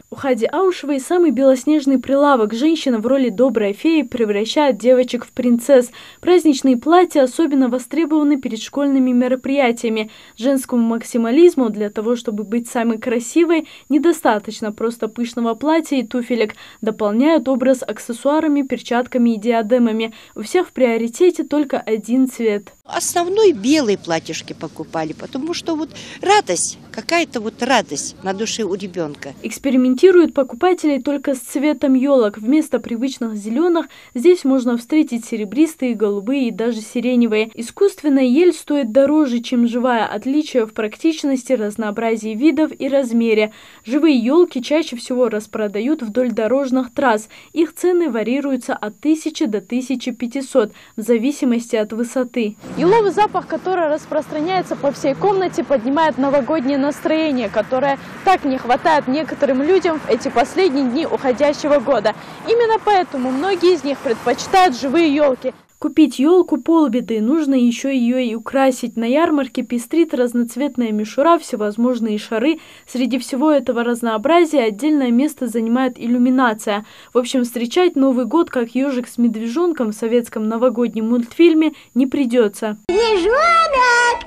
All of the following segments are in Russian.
У Хади Аушевой самый белоснежный прилавок. Женщина в роли доброй феи превращает девочек в принцесс. Праздничные платья особенно востребованы перед школьными мероприятиями. Женскому максимализму для того, чтобы быть самой красивой, недостаточно просто пышного платья и туфелек. Дополняют образ аксессуарами, перчатками и диадемами. У всех в приоритете только один цвет. Основной белые платьишки покупали, потому что вот радость, какая-то вот радость на душе у ребенка. Экспериментируют покупателей только с цветом елок. Вместо привычных зеленых здесь можно встретить серебристые, голубые и даже сиреневые. Искусственная ель стоит дороже, чем живая. Отличие в практичности, разнообразии видов и размере. Живые елки чаще всего распродают вдоль дорожных трасс. Их цены варьируются от 1000 до 1500 в зависимости от высоты. Еловый запах, который распространяется по всей комнате, поднимает новогоднее настроение, которое так не хватает некоторым людям в эти последние дни уходящего года. Именно поэтому многие из них предпочитают живые елки. Купить елку полбеды, нужно еще ее и украсить. На ярмарке пестрит разноцветная мишура, всевозможные шары. Среди всего этого разнообразия отдельное место занимает иллюминация. В общем, встречать Новый год как ежик с медвежонком в советском новогоднем мультфильме не придется. Медвежонок!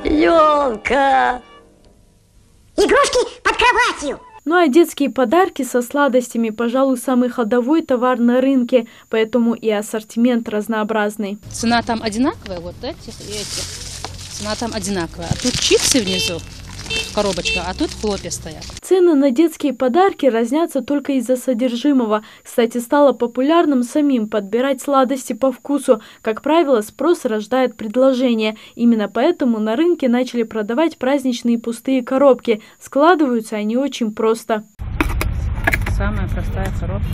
Елка! Игрушки под кроватью! Ну а детские подарки со сладостями, пожалуй, самый ходовой товар на рынке, поэтому и ассортимент разнообразный. Цена там одинаковая, вот эти и эти. Цена там одинаковая. А тут чипсы внизу, коробочка, а тут хлопья стоят. Цены на детские подарки разнятся только из-за содержимого. Кстати, стало популярным самим подбирать сладости по вкусу. Как правило, спрос рождает предложение. Именно поэтому на рынке начали продавать праздничные пустые коробки. Складываются они очень просто. Самая простая коробка.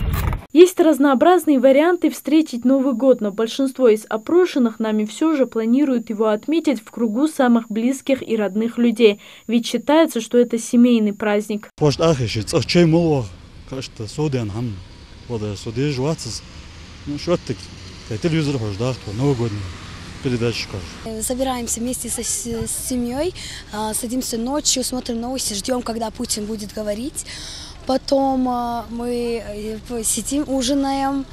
Есть разнообразные варианты встретить Новый год, но большинство из опрошенных нами все же планируют его отметить в кругу самых близких и родных людей. Ведь считается, что это семейный праздник. Собираемся вместе с семьей, садимся ночью, смотрим новости, ждем, когда Путин будет говорить. Потом мы сидим, ужинаем,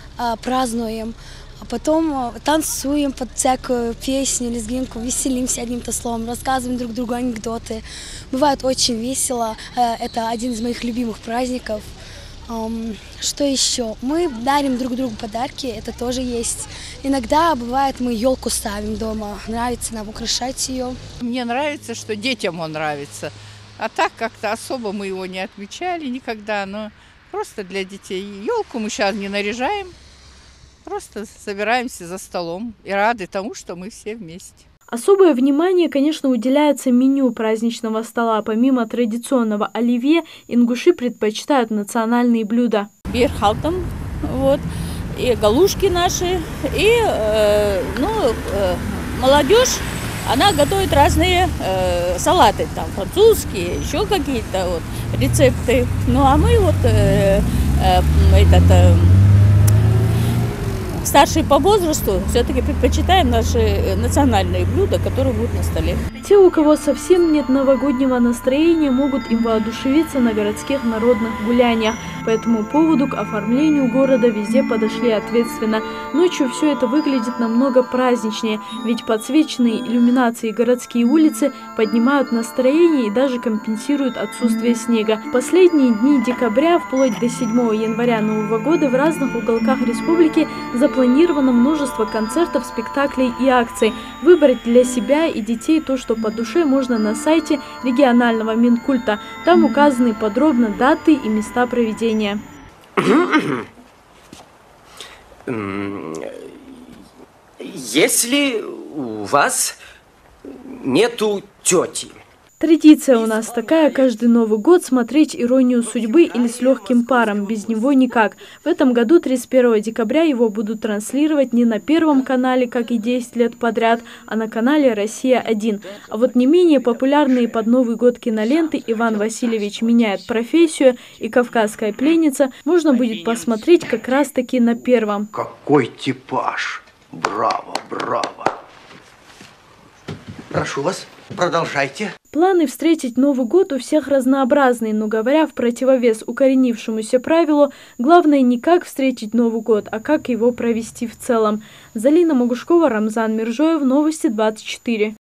празднуем, а потом танцуем под всякую песню, лезгинку, веселимся одним-то словом, рассказываем друг другу анекдоты. Бывает очень весело, это один из моих любимых праздников. Что еще? Мы дарим друг другу подарки, это тоже есть. Иногда бывает, мы елку ставим дома, нравится нам украшать ее. Мне нравится, что детям он нравится. А так как-то особо мы его не отмечали никогда, но просто для детей. Елку мы сейчас не наряжаем, просто собираемся за столом и рады тому, что мы все вместе. Особое внимание, конечно, уделяется меню праздничного стола. Помимо традиционного оливье, ингуши предпочитают национальные блюда. Бирхалтом, вот, и галушки наши, и молодежь. Она готовит разные салаты, там французские, еще какие-то вот рецепты. Ну а мы вот старшие по возрасту все-таки предпочитаем наши национальные блюда, которые будут на столе. Те, у кого совсем нет новогоднего настроения, могут им воодушевиться на городских народных гуляниях. По этому поводу к оформлению города везде подошли ответственно. Ночью все это выглядит намного праздничнее, ведь подсвеченные иллюминации городские улицы поднимают настроение и даже компенсируют отсутствие снега. В последние дни декабря, вплоть до 7 января Нового года, в разных уголках республики запланировано множество концертов, спектаклей и акций. Выбрать для себя и детей то, что по душе, можно на сайте регионального Минкульта. Там указаны подробно даты и места проведения. Если у вас нету тети. Традиция у нас такая: каждый Новый год смотреть «Иронию судьбы» или «С легким паром», без него никак. В этом году 31 декабря его будут транслировать не на Первом канале, как и 10 лет подряд, а на канале «Россия-1». А вот не менее популярные под Новый год киноленты «Иван Васильевич меняет профессию» и «Кавказская пленница» можно будет посмотреть как раз-таки на Первом. Какой типаж! Браво, браво! Прошу вас, продолжайте. Планы встретить Новый год у всех разнообразные, но говоря в противовес укоренившемуся правилу, главное не как встретить Новый год, а как его провести в целом. Залина Могушкова, Рамзан Миржоев, Новости 24.